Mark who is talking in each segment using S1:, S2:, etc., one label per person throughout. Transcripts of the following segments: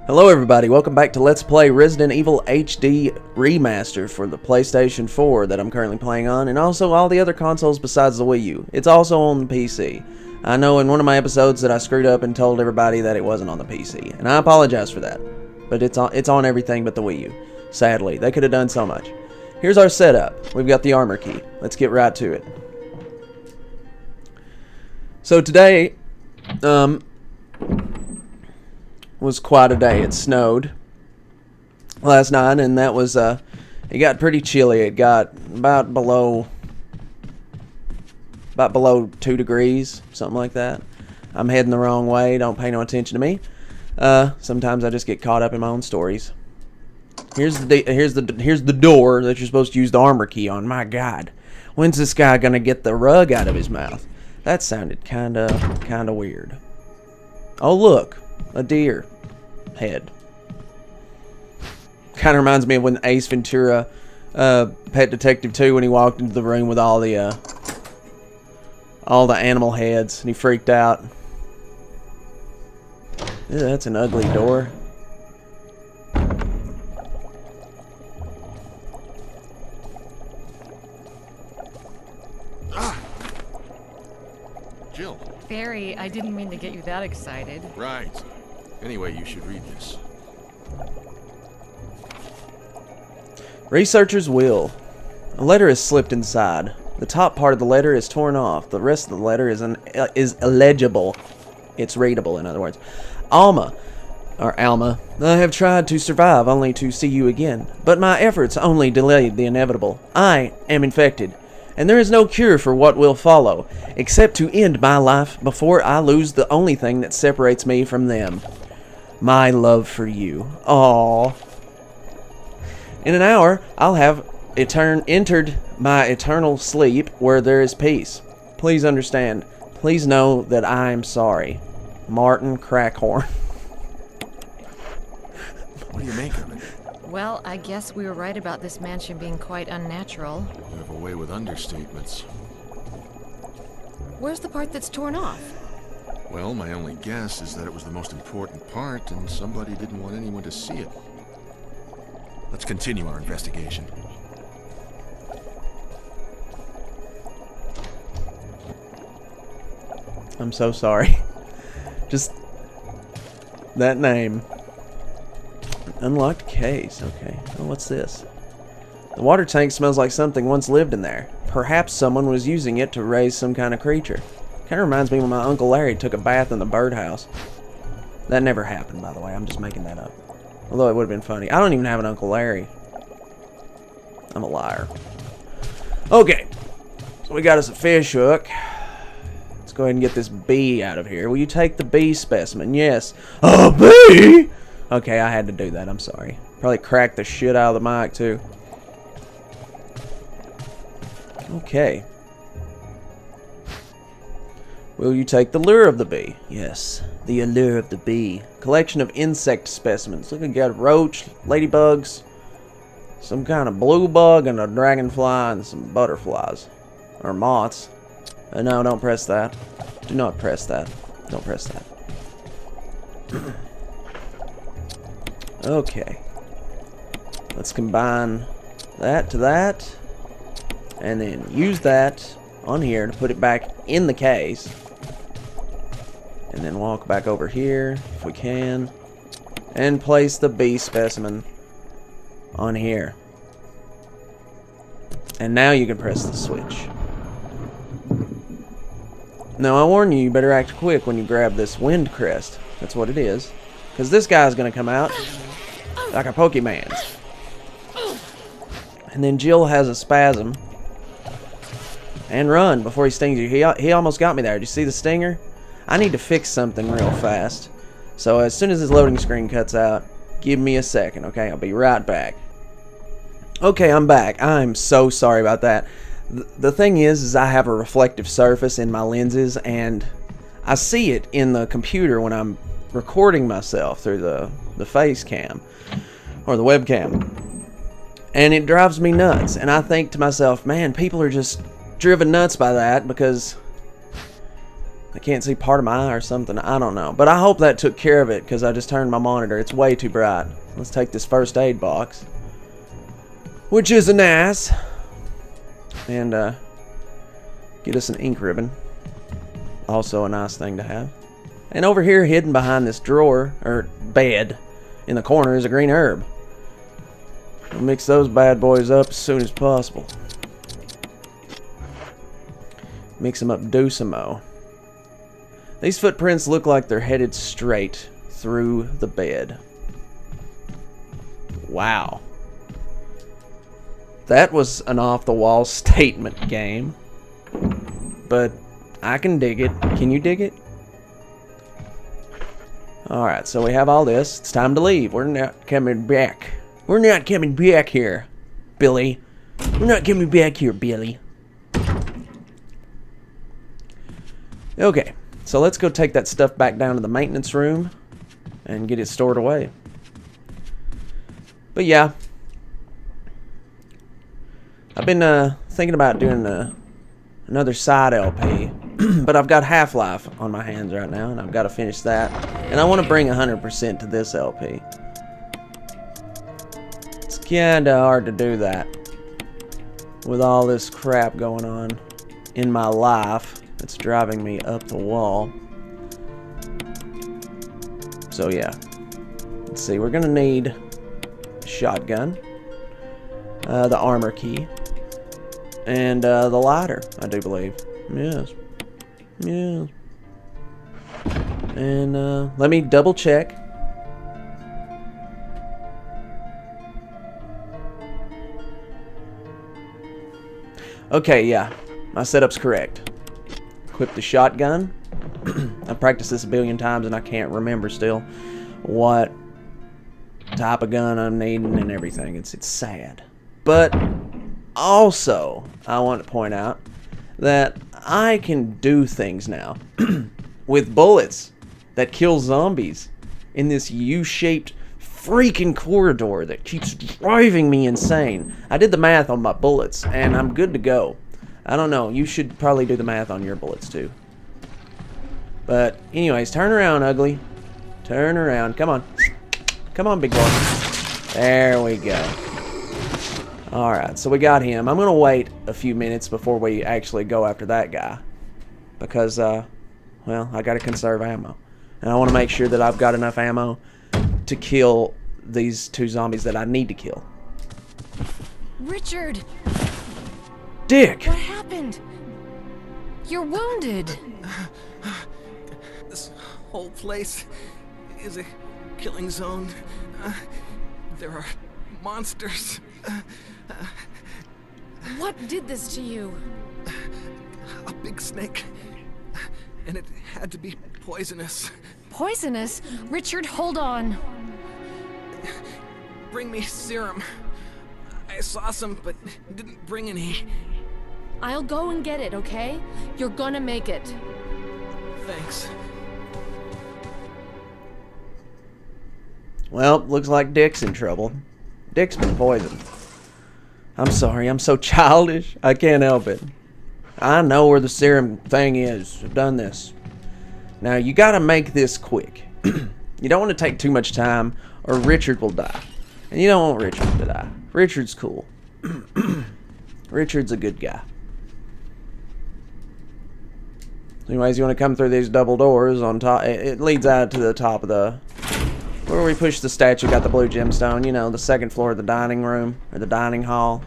S1: Hello everybody, welcome back to Let's Play Resident Evil HD Remaster for the PlayStation 4 that I'm currently playing on, and also all the other consoles besides the Wii U. It's also on the PC. I know in one of my episodes that I screwed up and told everybody that it wasn't on the PC, and I apologize for that. But it's on everything but the Wii U. Sadly, they could have done so much. Here's our setup. We've got the armor key. Let's get right to it. So today, was quite a day. It snowed last night, and that was it got pretty chilly. It got about below 2 degrees, something like that. I'm heading the wrong way. Don't pay no attention to me. Sometimes I just get caught up in my own stories. Here's the door that you're supposed to use the armor key on. My God, when's this guy gonna get the rug out of his mouth? That sounded kinda weird. Oh look, a deer head. Kind of reminds me of when Ace Ventura, Pet Detective 2, when he walked into the room with all the animal heads, and he freaked out. Ew, that's an ugly door.
S2: Jill.
S3: Barry, I didn't mean to get you that excited.
S2: Right. Anyway, you should read this.
S1: Researcher's will. A letter is slipped inside. The top part of the letter is torn off. The rest of the letter is illegible. It's readable, in other words. Alma, I have tried to survive only to see you again, but my efforts only delayed the inevitable. I am infected, and there is no cure for what will follow, except to end my life before I lose the only thing that separates me from them. My love for you. Aww. In an hour, I'll have entered my eternal sleep where there is peace. Please understand. Please know that I am sorry. Martin Crackhorn.
S2: What do you make of it?
S3: Well, I guess we were right about this mansion being quite unnatural.
S2: You have a way with understatements.
S3: Where's the part that's torn off?
S2: Well, my only guess is that it was the most important part, and somebody didn't want anyone to see it. Let's continue our investigation.
S1: I'm so sorry. Just that name. Unlocked case. Okay. Oh, what's this? The water tank smells like something once lived in there. Perhaps someone was using it to raise some kind of creature. Kind of reminds me when my Uncle Larry took a bath in the birdhouse. That never happened, by the way. I'm just making that up. Although it would have been funny. I don't even have an Uncle Larry. I'm a liar. Okay. So we got us a fish hook. Let's go ahead and get this bee out of here. Will you take the bee specimen? Yes. A bee? Okay, I had to do that. I'm sorry. Probably cracked the shit out of the mic, too. Okay. Will you take the lure of the bee? Yes, the allure of the bee. Collection of insect specimens. Look, we got roach, ladybugs, some kind of blue bug, and a dragonfly, and some butterflies. Or moths. No, don't press that. Do not press that. Don't press that. Okay. Let's combine that to that. And then use that on here to put it back in the case. And then walk back over here, if we can. And place the bee specimen on here. And now you can press the switch. Now I warn you, you better act quick when you grab this wind crest. That's what it is. Because this guy's going to come out like a Pokemon. And then Jill has a spasm. And run before he stings you. He almost got me there. Did you see the stinger? I need to fix something real fast. So as soon as his loading screen cuts out, give me a second, okay? I'll be right back. Okay, I'm back. I'm so sorry about that. The thing is I have a reflective surface in my lenses, and I see it in the computer when I'm recording myself through the face cam or the webcam. And it drives me nuts. And I think to myself, man, people are just driven nuts by that because I can't see part of my eye or something. I don't know. But I hope that took care of it because I just turned my monitor. It's way too bright. Let's take this first aid box, which is an ass, and get us an ink ribbon. Also a nice thing to have. And over here, hidden behind this drawer, or bed, in the corner is a green herb. We'll mix those bad boys up as soon as possible. Mix them up deucimo. These footprints look like they're headed straight through the bed. Wow. That was an off-the-wall statement, game. But I can dig it. Can you dig it? Alright, so we have all this. It's time to leave. We're not coming back. We're not coming back here, Billy. We're not coming back here, Billy. Okay, so let's go take that stuff back down to the maintenance room and get it stored away. But yeah, I've been thinking about doing another side LP, but I've got Half-Life on my hands right now, and I've got to finish that. And I want to bring 100% to this LP. It's kinda hard to do that with all this crap going on in my life. It's driving me up the wall. So yeah, let's see. We're gonna need a shotgun, the armor key, and the lighter. I do believe. Yes. Yes. And let me double check. Okay, yeah, my setup's correct. Equip the shotgun. I've practiced this a billion times and I can't remember still what type of gun I'm needing and everything. It's sad. But also, I want to point out that I can do things now with bullets that kill zombies in this U-shaped freaking corridor that keeps driving me insane. I did the math on my bullets and I'm good to go. I don't know, you should probably do the math on your bullets too. But anyways, turn around, ugly. Turn around. Come on. Come on, big boy. There we go. Alright, so we got him. I'm going to wait a few minutes before we actually go after that guy. Because, well, I got to conserve ammo. And I want to make sure that I've got enough ammo to kill these two zombies that I need to kill.
S3: Richard!
S1: Dick!
S3: What happened? You're wounded.
S4: This whole place is a killing zone. There are monsters.
S3: What did this to you?
S4: A big snake. And it had to be poisonous.
S3: Poisonous? Richard, hold on.
S4: Bring me serum. I saw some, but didn't bring any.
S3: I'll go and get it, okay? You're gonna make it.
S4: Thanks.
S1: Well, looks like Dick's in trouble. Dick's been poisoned. I'm sorry, I'm so childish. I can't help it. I know where the serum thing is. I've done this. Now, you gotta make this quick. You don't want to take too much time, or Richard will die. And you don't want Richard to die. Richard's cool. Richard's a good guy. Anyways, you want to come through these double doors on top. It leads out to the top of the... Where we push the statue, got the blue gemstone. You know, the second floor of the dining room, or the dining hall.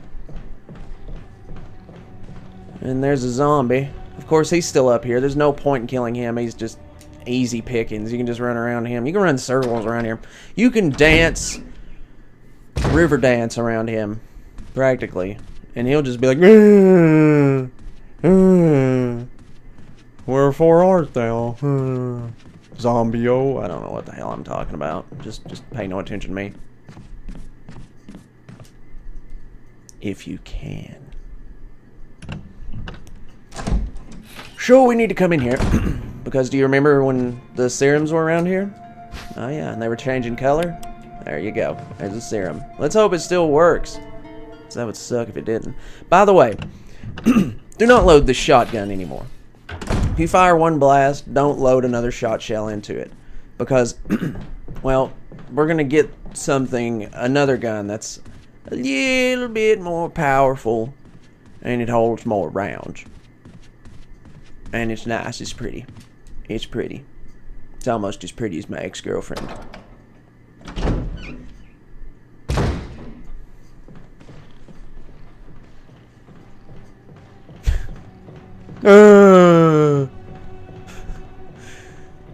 S1: And there's a zombie. Of course, he's still up here. There's no point in killing him. He's just easy pickings. You can just run around him. You can run circles around him. You can dance, river dance around him, practically. And he'll just be like, wherefore art thou, zombie-o? I don't know what the hell I'm talking about. Just pay no attention to me. If you can. Sure, we need to come in here. Because do you remember when the serums were around here? Oh yeah, and they were changing color? There you go. There's a serum. Let's hope it still works. So that would suck if it didn't. By the way, do not load the shotgun anymore. If you fire one blast, don't load another shot shell into it. Because, well, we're going to get another gun that's a little bit more powerful. And it holds more rounds. And it's nice, it's pretty. It's pretty. It's almost as pretty as my ex-girlfriend.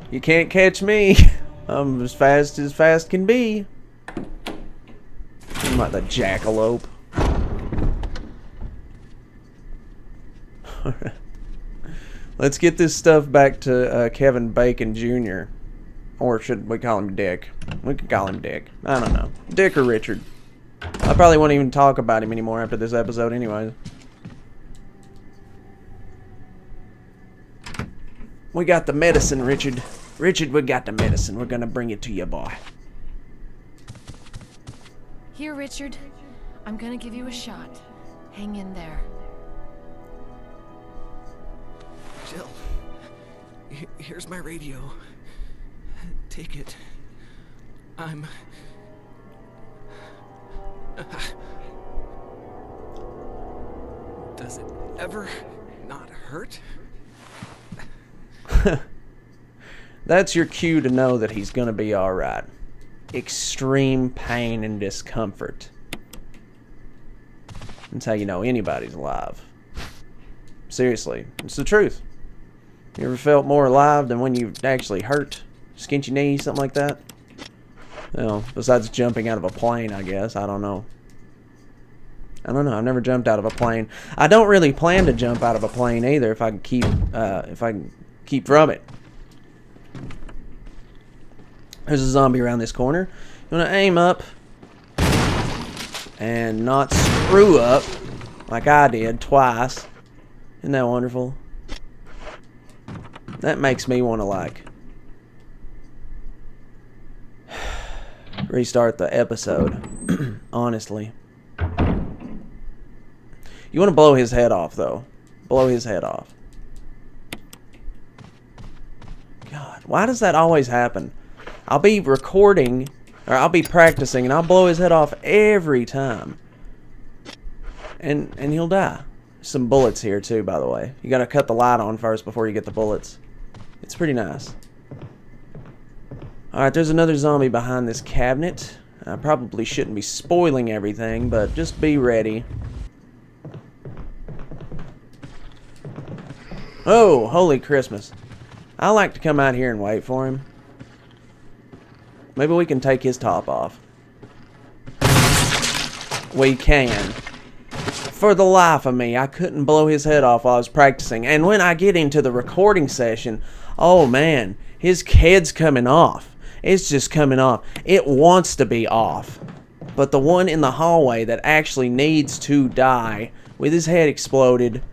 S1: You can't catch me. I'm as fast can be. I'm like the jackalope. Alright. Let's get this stuff back to Kevin Bacon Jr. Or should we call him Dick? We could call him Dick. I don't know. Dick or Richard. I probably won't even talk about him anymore after this episode anyways. We got the medicine, Richard. Richard, we got the medicine. We're gonna bring it to you, boy.
S3: Here, Richard. I'm gonna give you a shot. Hang in there.
S4: Jill, here's my radio. Take it. Does it ever not hurt?
S1: That's your cue to know that he's gonna be alright. Extreme pain and discomfort. That's how you know anybody's alive. Seriously, it's the truth. You ever felt more alive than when you actually hurt? Skinned your knee, something like that? Well, besides jumping out of a plane, I guess. I don't know. I don't know. I've never jumped out of a plane. I don't really plan to jump out of a plane either if I can keep from it. There's a zombie around this corner. You want to aim up and not screw up like I did twice. Isn't that wonderful? That makes me want to like restart the episode. Honestly. You want to blow his head off though. Blow his head off. God, why does that always happen? I'll be recording, or I'll be practicing, and I'll blow his head off every time. And he'll die. Some bullets here too, by the way. You gotta cut the light on first before you get the bullets. It's pretty nice. Alright, there's another zombie behind this cabinet. I probably shouldn't be spoiling everything, but just be ready. Oh, holy Christmas. I like to come out here and wait for him. Maybe we can take his top off. We can. For the life of me, I couldn't blow his head off while I was practicing. And when I get into the recording session, oh man, his head's coming off. It's just coming off. It wants to be off. But the one in the hallway that actually needs to die, with his head exploded,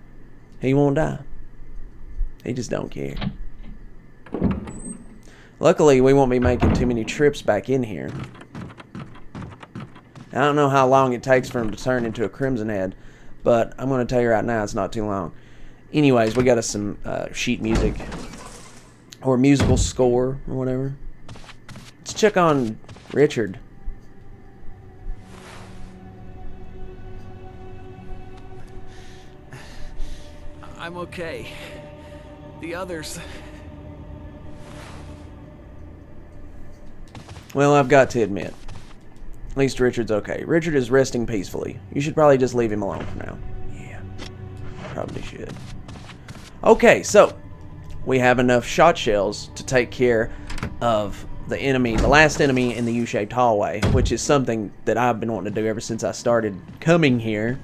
S1: he won't die. He just don't care. Luckily, we won't be making too many trips back in here. I don't know how long it takes for him to turn into a Crimson Head, but I'm going to tell you right now, it's not too long. Anyways, we got us some sheet music, or musical score, or whatever. Let's check on Richard.
S4: I'm okay. The others...
S1: Well, I've got to admit, at least Richard's okay. Richard is resting peacefully. You should probably just leave him alone for now. Yeah, probably should. Okay, so we have enough shot shells to take care of the enemy, the last enemy in the U-shaped hallway, which is something that I've been wanting to do ever since I started coming here.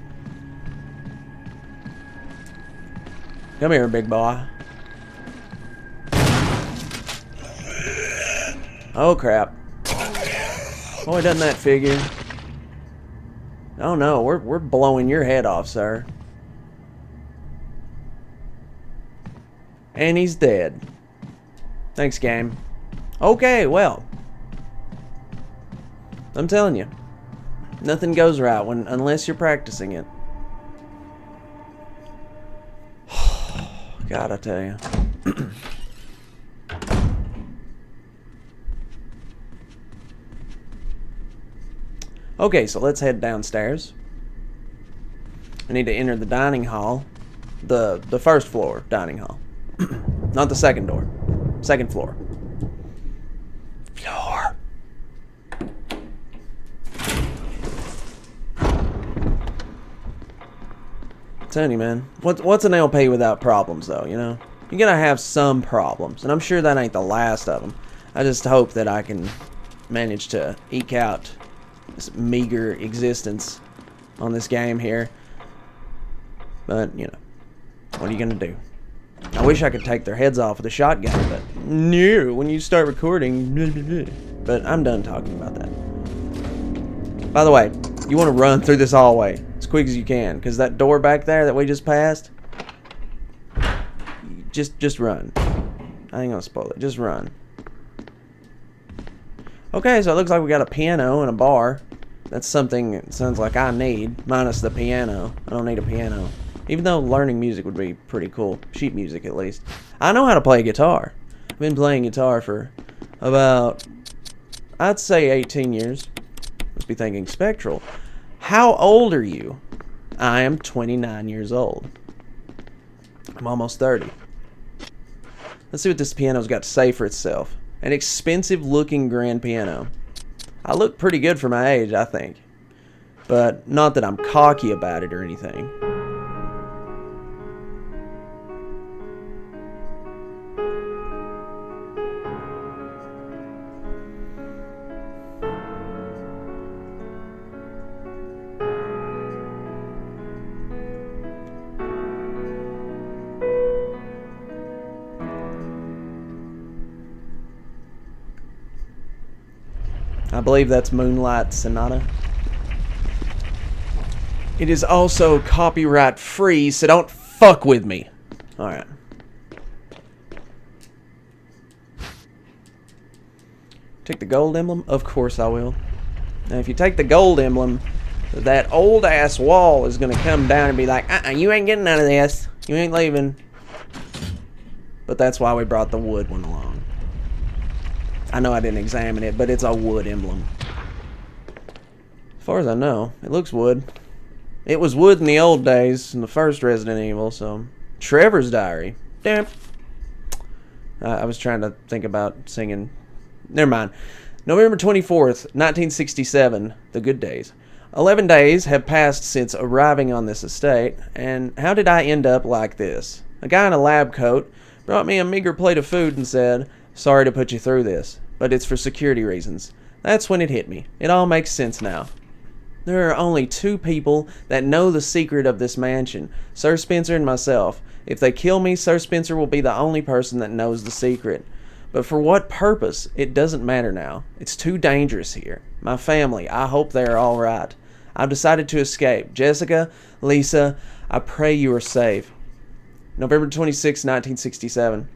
S1: Come here, big boy. Oh, crap. Boy, doesn't that figure? Oh no, we're blowing your head off, sir. And he's dead. Thanks, game. Okay, well. I'm telling you. Nothing goes right unless you're practicing it. God, I tell you. Okay, so let's head downstairs. I need to enter the dining hall. The first floor dining hall. Not the second door. Second floor. Floor. I'm telling you, man. What's an LP without problems, though, you know? You're gonna have some problems, and I'm sure that ain't the last of them. I just hope that I can manage to eke out this meager existence on this game here. But, you know, what are you gonna do? I wish I could take their heads off with a shotgun, but no, when you start recording, blah, blah, blah. But I'm done talking about that. By the way, you want to run through this hallway as quick as you can, because that door back there that we just passed, just run. I ain't gonna spoil it, just run. Okay, so it looks like we got a piano and a bar. That's something it sounds like I need, minus the piano. I don't need a piano. Even though learning music would be pretty cool. Sheet music, at least. I know how to play guitar. I've been playing guitar for about, I'd say 18 years. Must be thinking, Spectral, how old are you? I am 29 years old. I'm almost 30. Let's see what this piano's got to say for itself. An expensive looking grand piano. I look pretty good for my age, I think. But not that I'm cocky about it or anything. I believe that's Moonlight Sonata. It is also copyright free, so don't fuck with me. Alright. Take the gold emblem? Of course I will. Now if you take the gold emblem, that old ass wall is going to come down and be like, you ain't getting none of this. You ain't leaving. But that's why we brought the wood one along. I know I didn't examine it, but it's a wood emblem. As far as I know, it looks wood. It was wood in the old days, in the first Resident Evil, so... Trevor's Diary. Damn. I was trying to think about singing... Never mind. November 24th, 1967. The good days. 11 days have passed since arriving on this estate, and how did I end up like this? A guy in a lab coat brought me a meager plate of food and said, "Sorry to put you through this, but it's for security reasons." That's when it hit me. It all makes sense now. There are only two people that know the secret of this mansion, Sir Spencer and myself. If they kill me, Sir Spencer will be the only person that knows the secret. But for what purpose? It doesn't matter now. It's too dangerous here. My family, I hope they are all right. I've decided to escape. Jessica, Lisa, I pray you are safe. November 26, 1967.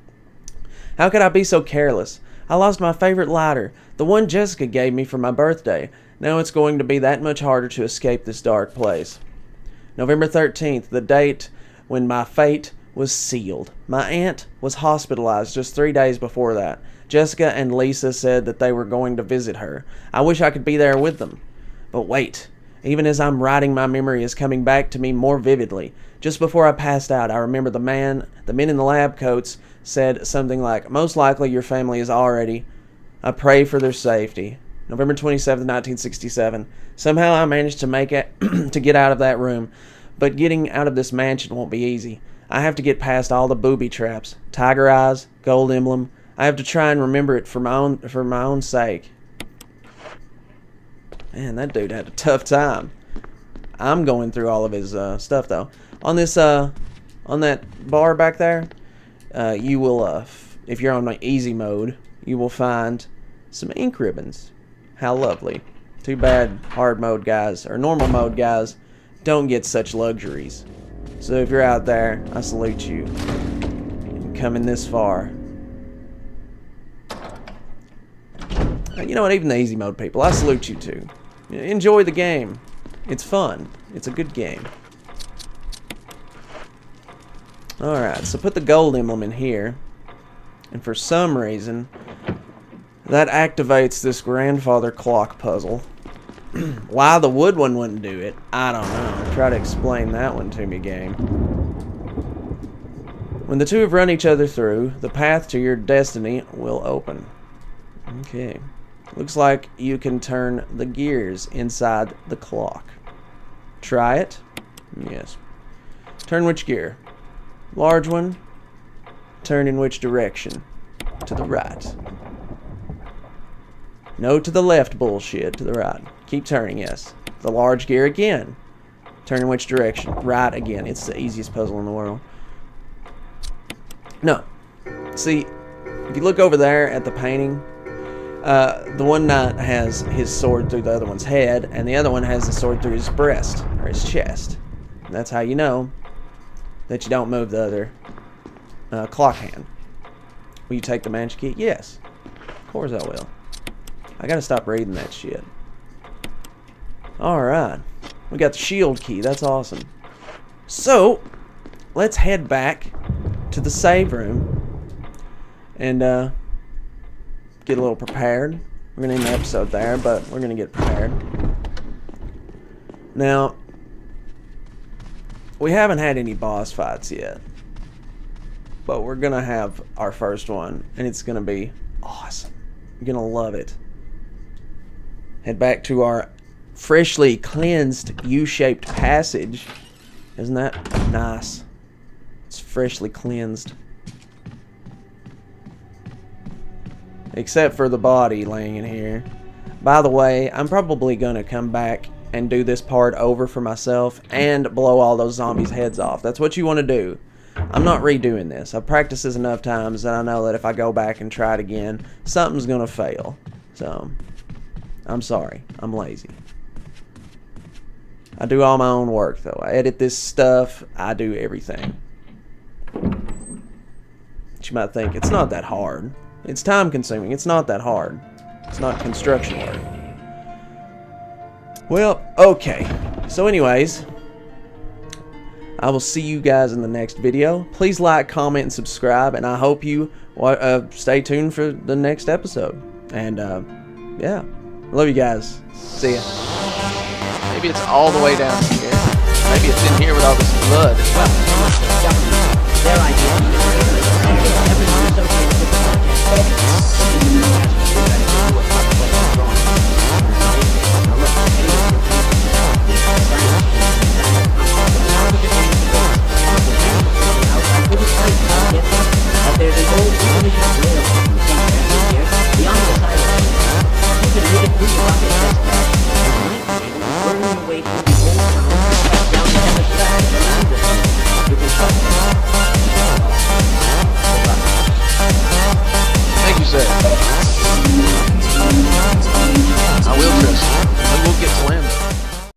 S1: How could I be so careless? I lost my favorite lighter, the one Jessica gave me for my birthday. Now it's going to be that much harder to escape this dark place. November 13th, the date when my fate was sealed. My aunt was hospitalized just 3 days before that. Jessica and Lisa said that they were going to visit her. I wish I could be there with them. But wait, even as I'm writing, my memory is coming back to me more vividly. Just before I passed out, I remember the men in the lab coats said something like, "Most likely your family is already. I pray for their safety." November 27th, 1967. Somehow I managed to make it to get out of that room, but getting out of this mansion won't be easy. I have to get past all the booby traps, tiger eyes, gold emblem. I have to try and remember it for my own sake. Man, that dude had a tough time. I'm going through all of his stuff though. On this on that bar back there, you will if you're on my easy mode, you will find some ink ribbons. How lovely. Too bad hard mode guys or normal mode guys don't get such luxuries. So if you're out there, I salute you. Coming this far. You know what, even the easy mode people, I salute you too. Enjoy the game. It's fun. It's a good game. Alright, so put the gold emblem in here. And for some reason, that activates this grandfather clock puzzle. Why the wood one wouldn't do it, I don't know. Try to explain that one to me, game. When the two have run each other through, the path to your destiny will open. Okay. Looks like you can turn the gears inside the clock. Try it? Yes. Turn which gear? Large one. Turn in which direction? To the right. No to the left bullshit, to the right. Keep turning, yes. The large gear again. Turn in which direction? Right again. It's the easiest puzzle in the world. No. See, if you look over there at the painting, the one knight has his sword through the other one's head, and the other one has the sword through his breast, or his chest. And that's how you know that you don't move the other clock hand. Will you take the magic key? Yes. Of course I will. I gotta stop reading that shit. Alright. We got the shield key. That's awesome. So, let's head back to the save room and get a little prepared. We're gonna end the episode there, but we're gonna get prepared. Now, we haven't had any boss fights yet, but we're gonna have our first one, and it's gonna be awesome. You're gonna love it. Head back to our freshly cleansed U-shaped passage. Isn't that nice? It's freshly cleansed. Except for the body laying in here. By the way, I'm probably going to come back and do this part over for myself and blow all those zombies' heads off. That's what you want to do. I'm not redoing this. I've practiced this enough times that I know that if I go back and try it again, something's going to fail. So, I'm sorry. I'm lazy. I do all my own work, though. I edit this stuff. I do everything. But you might think, it's not that hard. It's time consuming. It's not that hard. It's not construction work. Well, okay. So anyways, I will see you guys in the next video. Please like, comment, and subscribe. And I hope you stay tuned for the next episode. And yeah. Love you guys. See ya. Maybe it's all the way down here. Maybe it's in here with all this blood as well.
S5: Their idea. Everyone associated with the project.